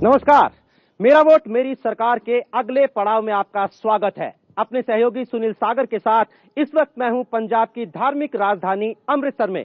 नमस्कार, मेरा वोट मेरी सरकार के अगले पड़ाव में आपका स्वागत है। अपने सहयोगी सुनील सागर के साथ इस वक्त मैं हूं पंजाब की धार्मिक राजधानी अमृतसर में।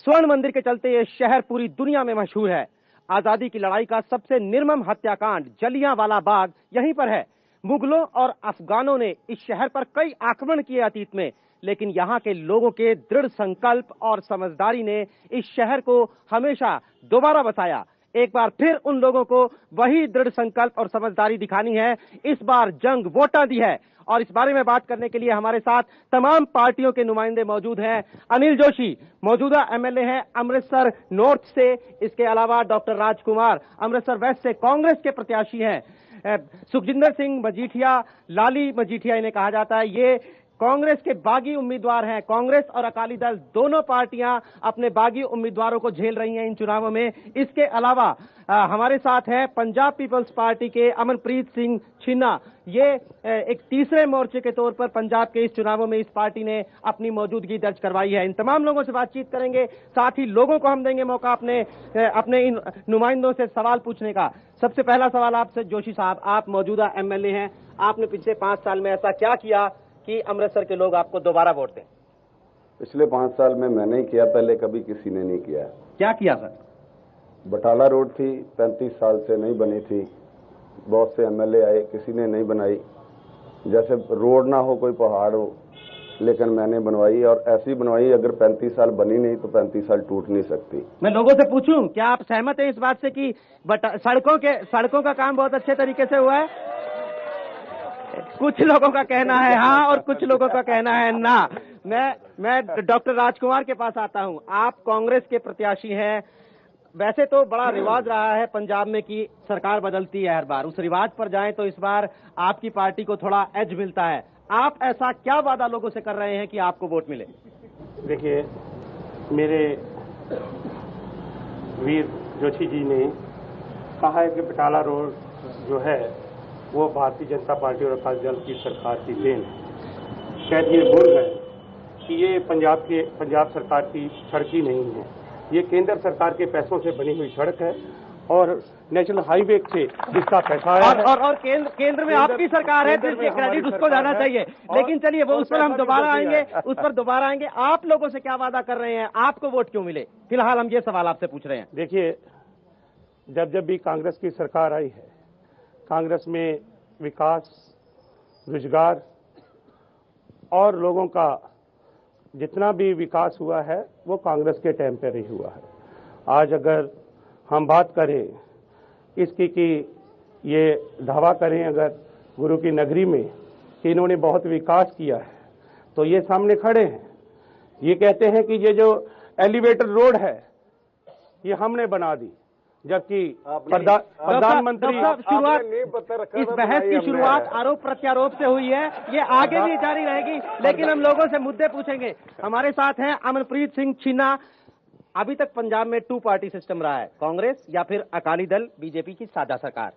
स्वर्ण मंदिर के चलते ये शहर पूरी दुनिया में मशहूर है। आजादी की लड़ाई का सबसे निर्मम हत्याकांड जलियांवाला बाग यहीं पर है। मुगलों और अफगानों ने इस शहर पर कई आक्रमण किए अतीत में, लेकिन यहाँ के लोगों के दृढ़ संकल्प और समझदारी ने इस शहर को हमेशा दोबारा बसाया। एक बार फिर उन लोगों को वही दृढ़ संकल्प और समझदारी दिखानी है। इस बार जंग वोटां दी है और इस बारे में बात करने के लिए हमारे साथ तमाम पार्टियों के नुमाइंदे मौजूद हैं। अनिल जोशी मौजूदा एमएलए हैं अमृतसर नॉर्थ से, इसके अलावा डॉक्टर राजकुमार अमृतसर वेस्ट से कांग्रेस के प्रत्याशी हैं। सुखजिंदर सिंह मजीठिया, लाली मजीठिया इन्हें कहा जाता है, ये कांग्रेस के बागी उम्मीदवार हैं। कांग्रेस और अकाली दल दोनों पार्टियां अपने बागी उम्मीदवारों को झेल रही हैं इन चुनावों में। इसके अलावा हमारे साथ है पंजाब पीपल्स पार्टी के अमनप्रीत सिंह छिन्ना। ये एक तीसरे मोर्चे के तौर पर पंजाब के इस चुनावों में इस पार्टी ने अपनी मौजूदगी दर्ज करवाई है। इन तमाम लोगों से बातचीत करेंगे, साथ ही लोगों को हम देंगे मौका अपने इन नुमाइंदों से सवाल पूछने का। सबसे पहला सवाल आपसे जोशी साहब, आप मौजूदा एमएलए हैं, आपने पिछले 5 साल में ऐसा क्या किया कि अमृतसर के लोग आपको दोबारा वोट दें? पिछले 5 साल में मैंने ही किया, पहले कभी किसी ने नहीं किया। क्या किया सर? बटाला रोड थी, 35 साल से नहीं बनी थी। बहुत से एमएलए आए, किसी ने नहीं बनाई। जैसे रोड ना हो, कोई पहाड़ हो, लेकिन मैंने बनवाई और ऐसी बनवाई, अगर 35 साल बनी नहीं तो 35 साल टूट नहीं सकती। मैं लोगों से पूछूं, क्या आप सहमत हैं इस बात से कि सड़कों का काम बहुत अच्छे तरीके से हुआ है? कुछ लोगों का कहना है हाँ और कुछ लोगों का कहना है ना। मैं डॉक्टर राजकुमार के पास आता हूं। आप कांग्रेस के प्रत्याशी हैं। वैसे तो बड़ा रिवाज रहा है पंजाब में कि सरकार बदलती है हर बार, उस रिवाज पर जाएं तो इस बार आपकी पार्टी को थोड़ा एज मिलता है। आप ऐसा क्या वादा लोगों से कर रहे हैं कि आपको वोट मिले? देखिए, मेरे वीर जोशी जी ने कहा है कि बटाला रोड जो है वो भारतीय जनता पार्टी और अकाली दल की सरकार की देन है। शायद ये भूल गए कि ये पंजाब सरकार की सड़क ही नहीं है, ये केंद्र सरकार के पैसों से बनी हुई सड़क है और नेशनल हाईवे से जिसका पैसा है और केंद्र में आपकी सरकार है, फिर क्रेडिट उसको जाना चाहिए। लेकिन चलिए वो उस पर हम दोबारा आएंगे। आप लोगों से क्या वादा कर रहे हैं, आपको वोट क्यों मिले? फिलहाल हम ये सवाल आपसे पूछ रहे हैं। देखिए, जब भी कांग्रेस की सरकार आई है, कांग्रेस में विकास, रोजगार और लोगों का जितना भी विकास हुआ है वो कांग्रेस के टाइम पर ही हुआ है। आज अगर हम बात करें इसकी कि ये दावा करें अगर गुरु की नगरी में कि इन्होंने बहुत विकास किया है, तो ये सामने खड़े हैं, ये कहते हैं कि ये जो एलिवेटर रोड है ये हमने बना दी, जबकि प्रधानमंत्री इस बहस की शुरुआत आरोप प्रत्यारोप से हुई है, ये आगे भी जारी रहेगी, लेकिन हम लोगों से मुद्दे पूछेंगे। हमारे साथ हैं अमनप्रीत सिंह छिन्ना। अभी तक पंजाब में 2 पार्टी सिस्टम रहा है, कांग्रेस या फिर अकाली दल बीजेपी की साझा सरकार।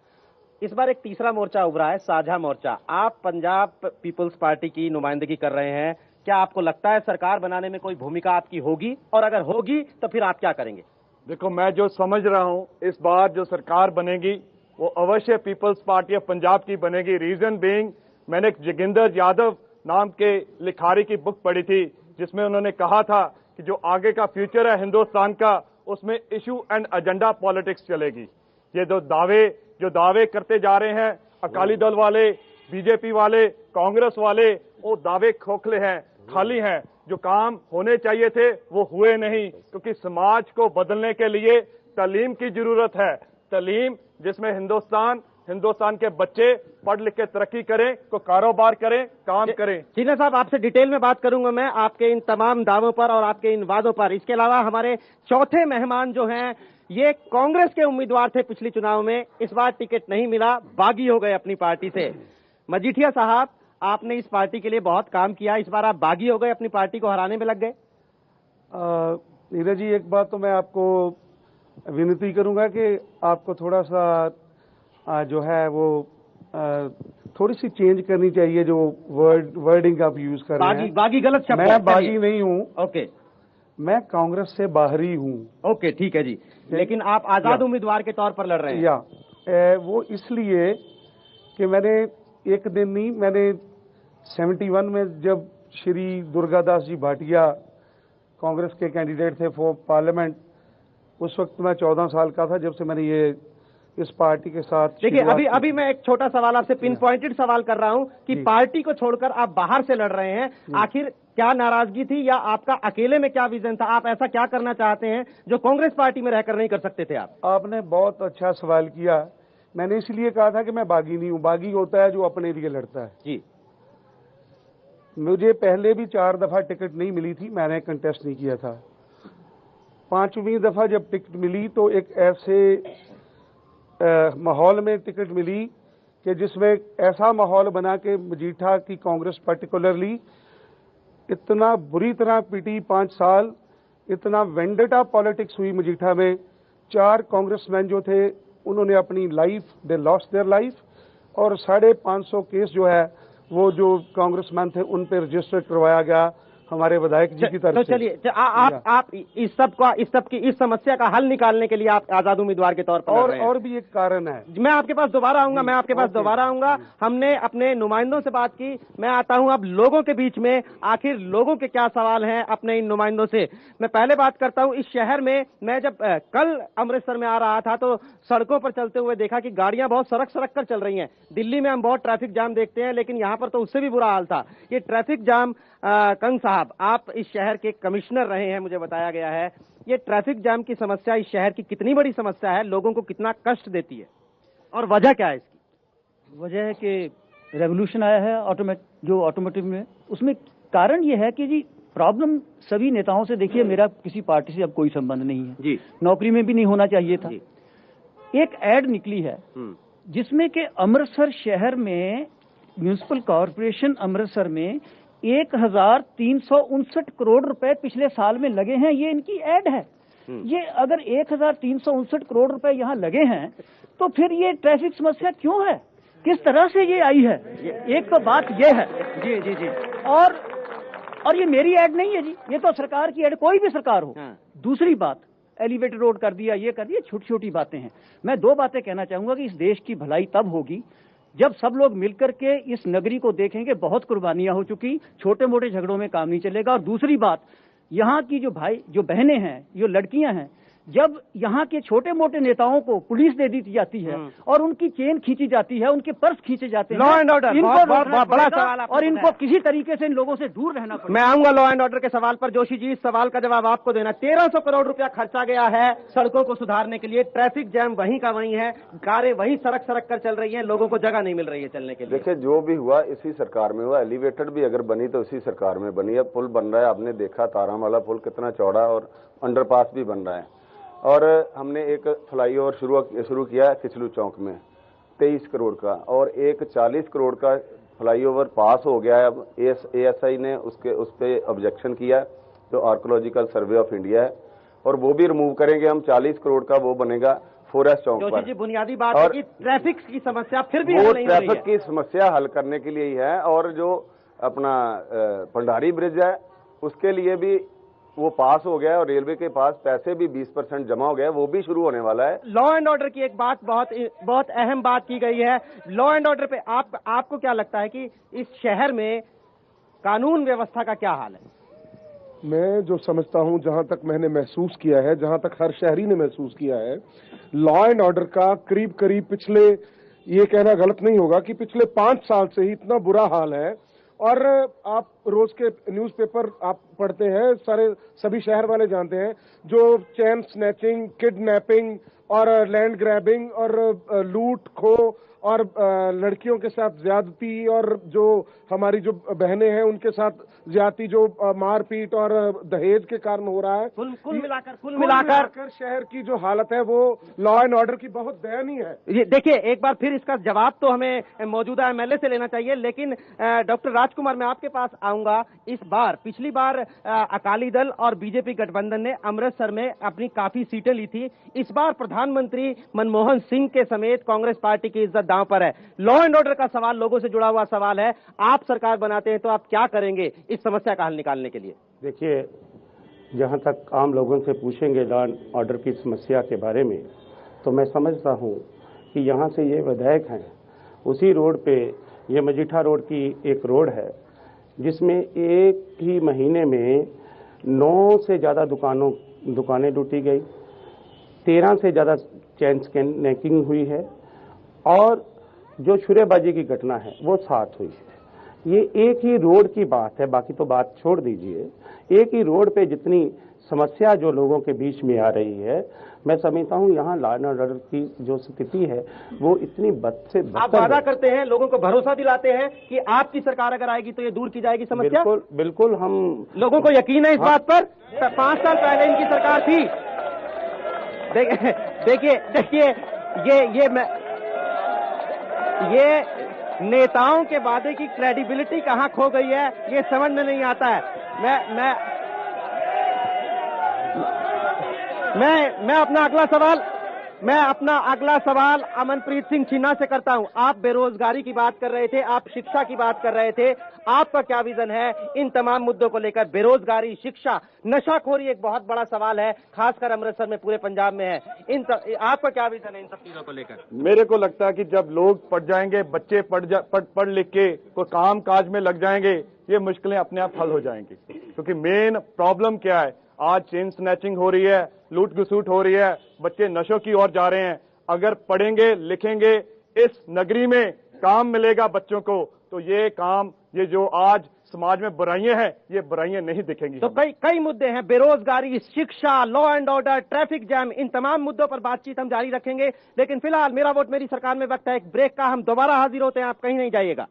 इस बार एक तीसरा मोर्चा उभरा है, साझा मोर्चा। आप पंजाब पीपल्स पार्टी की नुमाइंदगी कर रहे हैं। क्या आपको लगता है सरकार बनाने में कोई भूमिका आपकी होगी, और अगर होगी तो फिर आप क्या करेंगे? देखो, मैं जो समझ रहा हूं, इस बार जो सरकार बनेगी वो अवश्य पीपल्स पार्टी ऑफ पंजाब की बनेगी। रीजन बीइंग, मैंने एक जोगिंदर यादव नाम के लिखारी की बुक पढ़ी थी जिसमें उन्होंने कहा था कि जो आगे का फ्यूचर है हिंदुस्तान का, उसमें इशू एंड एजेंडा पॉलिटिक्स चलेगी। ये जो दावे करते जा रहे हैं अकाली दल वाले, बीजेपी वाले, कांग्रेस वाले, वो दावे खोखले हैं, खाली हैं। जो काम होने चाहिए थे वो हुए नहीं, क्योंकि समाज को बदलने के लिए तालीम की जरूरत है। तालीम जिसमें हिंदुस्तान के बच्चे पढ़ लिख के तरक्की करें, को कारोबार करें, काम करें। छिन्ना साहब, आपसे डिटेल में बात करूंगा मैं आपके इन तमाम दावों पर और आपके इन वादों पर। इसके अलावा हमारे चौथे मेहमान जो हैं, ये कांग्रेस के उम्मीदवार थे पिछले चुनाव में, इस बार टिकट नहीं मिला, बागी हो गए अपनी पार्टी से। मजीठिया साहब, आपने इस पार्टी के लिए बहुत काम किया, इस बार आप बागी हो गए, अपनी पार्टी को हराने में लग गए। नीरज जी, एक बात तो मैं आपको विनती करूंगा कि आपको थोड़ा सा जो है वो थोड़ी सी चेंज करनी चाहिए, जो वर्डिंग आप यूज कर रहे हैं। बागी गलत शब्द। मैं बागी नहीं हूँ। ओके, मैं कांग्रेस से बाहरी हूँ। ओके, ठीक है जी, लेकिन आप आजाद उम्मीदवार के तौर पर लड़ रहे हैं। वो इसलिए कि मैंने एक दिन नहीं, मैंने 71 में जब श्री दुर्गादास जी भाटिया कांग्रेस के कैंडिडेट थे फॉर पार्लियामेंट, उस वक्त मैं 14 साल का था जब से मैंने ये इस पार्टी के साथ। देखिए अभी मैं एक छोटा सवाल आपसे पिन पॉइंटेड सवाल कर रहा हूं कि पार्टी को छोड़कर आप बाहर से लड़ रहे हैं, आखिर क्या नाराजगी थी या आपका अकेले में क्या विजन था? आप ऐसा क्या करना चाहते हैं जो कांग्रेस पार्टी में रहकर नहीं कर सकते थे आप? आपने बहुत अच्छा सवाल किया। मैंने इसलिए कहा था कि मैं बागी नहीं हूं। बागी होता है जो अपने लिए लड़ता है। जी, मुझे पहले भी 4 दफा टिकट नहीं मिली थी, मैंने कंटेस्ट नहीं किया था। 5वीं दफा जब टिकट मिली तो एक ऐसे माहौल में टिकट मिली कि जिसमें ऐसा माहौल बना कि मजीठा की कांग्रेस पर्टिकुलरली इतना बुरी तरह पीटी। 5 साल इतना वेंडेटा पॉलिटिक्स हुई मजीठा में। 4 कांग्रेसमैन जो थे उन्होंने अपनी life, they lost their life, और 550 केस जो है वो जो कांग्रेसमैन थे उन पे रजिस्टर करवाया गया हमारे विधायक जी की तरफ तो से। चलिए आप इस सब की इस समस्या का हल निकालने के लिए आप आजाद उम्मीदवार के तौर पर और भी एक कारण है। मैं आपके पास दोबारा आऊंगा। हमने अपने नुमाइंदों से बात की, मैं आता हूं अब लोगों के बीच में। आखिर लोगों के क्या सवाल हैं अपने इन नुमाइंदों से? मैं पहले बात करता हूं इस शहर में। मैं जब कल अमृतसर में आ रहा था तो सड़कों पर चलते हुए देखा कि गाड़ियां बहुत सड़क कर चल रही हैं। दिल्ली में हम बहुत ट्रैफिक जाम देखते हैं, लेकिन यहां पर तो उससे भी बुरा हाल था। ये ट्रैफिक जाम, कंग साहब आप इस शहर के कमिश्नर रहे हैं, मुझे बताया गया है, ये ट्रैफिक जाम की समस्या इस शहर की कितनी बड़ी समस्या है, लोगों को कितना कष्ट देती है और वजह क्या है इसकी? वजह है कि रेवोल्यूशन आया है ऑटोमोटिव में। उसमें कारण ये है कि जी प्रॉब्लम सभी नेताओं से, देखिए मेरा किसी पार्टी से अब कोई संबंध नहीं है जी, नौकरी में भी नहीं होना चाहिए था। एक एड निकली है जिसमें कि अमृतसर शहर में म्युनिसिपल कॉर्पोरेशन अमृतसर में 1359 करोड़ रुपए पिछले साल में लगे हैं। ये इनकी एड है। ये अगर 1359 करोड़ रुपए यहाँ लगे हैं तो फिर ये ट्रैफिक समस्या क्यों है, किस तरह से ये आई है? एक तो बात ये है। जी जी जी। और ये मेरी एड नहीं है जी, ये तो सरकार की एड, कोई भी सरकार हो। दूसरी बात, एलिवेटेड रोड कर दिया, ये कर दिया, छोटी छोटी बातें हैं। मैं 2 बातें कहना चाहूंगा कि इस देश की भलाई तब होगी जब सब लोग मिलकर के इस नगरी को देखेंगे। बहुत कुर्बानियां हो चुकी, छोटे मोटे झगड़ों में काम नहीं चलेगा। और दूसरी बात, यहाँ की जो भाई जो बहनें हैं, जो लड़कियां हैं, जब यहाँ के छोटे मोटे नेताओं को पुलिस दे दी जाती है और उनकी चेन खींची जाती है, उनके पर्स खींचे जाते हैं, लॉ एंड ऑर्डर बहुत बड़ा सवाल और इनको किसी तरीके से इन लोगों से दूर रहना पड़ेगा। मैं आऊंगा लॉ एंड ऑर्डर के सवाल पर। जोशी जी, इस सवाल का जवाब आपको देना। 1300 करोड़ रुपया खर्चा गया है सड़कों को सुधारने के लिए, ट्रैफिक जैम वहीं का वहीं है, कारें वहीं सड़क कर चल रही है, लोगों को जगह नहीं मिल रही है चलने के लिए। देखिए जो भी हुआ इसी सरकार में हुआ। एलिवेटेड भी अगर बनी तो इसी सरकार में बनी है। पुल बन रहा है, आपने देखा तारामाला पुल कितना चौड़ा, और अंडरपास भी बन रहा है। और हमने एक फ्लाईओवर शुरू किया किचलू चौक में 23 करोड़ का, और एक 40 करोड़ का फ्लाईओवर पास हो गया है। अब ASI ने उस पे ऑब्जेक्शन किया, जो आर्कोलॉजिकल सर्वे ऑफ इंडिया है, और वो भी रिमूव करेंगे हम। 40 करोड़ का वो बनेगा फॉरेस्ट चौक पर। जी, बुनियादी बात है कि ट्रैफिक की समस्या फिर भी वो ट्रैफिक की समस्या हल करने के लिए ही है। और जो अपना भंडारी ब्रिज है उसके लिए भी वो पास हो गया है, और रेलवे के पास पैसे भी 20% जमा हो गया, वो भी शुरू होने वाला है। लॉ एंड ऑर्डर की एक बात बहुत अहम बात की गई है। लॉ एंड ऑर्डर पे आपको क्या लगता है कि इस शहर में कानून व्यवस्था का क्या हाल है? मैं जो समझता हूं, जहां तक मैंने महसूस किया है, जहां तक हर शहरी ने महसूस किया है, लॉ एंड ऑर्डर का करीब पिछले, ये कहना गलत नहीं होगा कि पिछले 5 साल से ही इतना बुरा हाल है। और आप रोज के न्यूज़पेपर आप पढ़ते हैं, सभी शहर वाले जानते हैं, जो चेन स्नैचिंग, किडनैपिंग और लैंड ग्रैबिंग और लूट खो और लड़कियों के साथ ज्यादती, और जो हमारी जो बहनें हैं उनके साथ ज्यादती, जो मारपीट और दहेज के कारण हो रहा है। कुल मिलाकर शहर की जो हालत है वो लॉ एंड ऑर्डर की बहुत दयनीय है। देखिए, एक बार फिर इसका जवाब तो हमें मौजूदा MLA से लेना चाहिए, लेकिन डॉक्टर राजकुमार मैं आपके पास आऊंगा। पिछली बार अकाली दल और बीजेपी गठबंधन ने अमृतसर में अपनी काफी सीटें ली थी। इस बार प्रधानमंत्री मनमोहन सिंह के समेत कांग्रेस पार्टी की इज्जत दांव पर है। लॉ एंड ऑर्डर का सवाल लोगों से जुड़ा हुआ सवाल है। आप सरकार बनाते हैं तो आप क्या करेंगे इस समस्या का हल निकालने के लिए? देखिए, जहां तक आम लोगों से पूछेंगे लॉ एंड ऑर्डर की समस्या के बारे में, तो मैं समझता हूं कि यहाँ से ये विधायक हैं, उसी रोड पे ये मजीठा रोड की एक रोड है जिसमें एक ही महीने में 9 से ज़्यादा दुकानें लूटी गई, 13 से ज़्यादा चेन स्नैचिंग हुई है और जो छुरेबाजी की घटना है वो 7 हुई है। ये एक ही रोड की बात है, बाकी तो बात छोड़ दीजिए। एक ही रोड पे जितनी समस्या जो लोगों के बीच में आ रही है, मैं समझता हूँ यहाँ लॉ एंड ऑर्डर की जो स्थिति है वो इतनी बद से बदतर। आप वादा करते हैं, लोगों को भरोसा दिलाते हैं कि आपकी सरकार अगर आएगी तो ये दूर की जाएगी समस्या? बिल्कुल बिल्कुल, हम लोगों को यकीन है इस बात पर। 5 साल पहले इनकी सरकार थी। देखिए ये नेताओं के वादे की क्रेडिबिलिटी कहां खो गई है ये समझ में नहीं आता है। मैं अपना अगला सवाल अमनप्रीत सिंह चीना से करता हूं। आप बेरोजगारी की बात कर रहे थे, आप शिक्षा की बात कर रहे थे, आपका क्या विजन है इन तमाम मुद्दों को लेकर? बेरोजगारी, शिक्षा, नशाखोरी एक बहुत बड़ा सवाल है, खासकर अमृतसर में, पूरे पंजाब में है। आपका क्या विजन है इन सब चीजों को लेकर? मेरे को लगता है कि जब लोग पढ़ जाएंगे, बच्चे पढ़ लिख के कोई काम काज में लग जाएंगे, ये मुश्किलें अपने आप हल हो जाएंगी। क्योंकि मेन प्रॉब्लम क्या है, आज चेन स्नैचिंग हो रही है, लूट घसूट हो रही है, बच्चे नशों की ओर जा रहे हैं। अगर पढ़ेंगे लिखेंगे, इस नगरी में काम मिलेगा बच्चों को, तो ये जो आज समाज में बुराइयां हैं, ये बुराइयां नहीं दिखेंगी। तो कई मुद्दे हैं, बेरोजगारी, शिक्षा, law and order, traffic jam, इन तमाम मुद्दों पर बातचीत हम जारी रखेंगे। लेकिन फिलहाल मेरा वोट मेरी सरकार में वक्त है एक ब्रेक का। हम दोबारा हाजिर होते हैं, आप कहीं नहीं जाइएगा।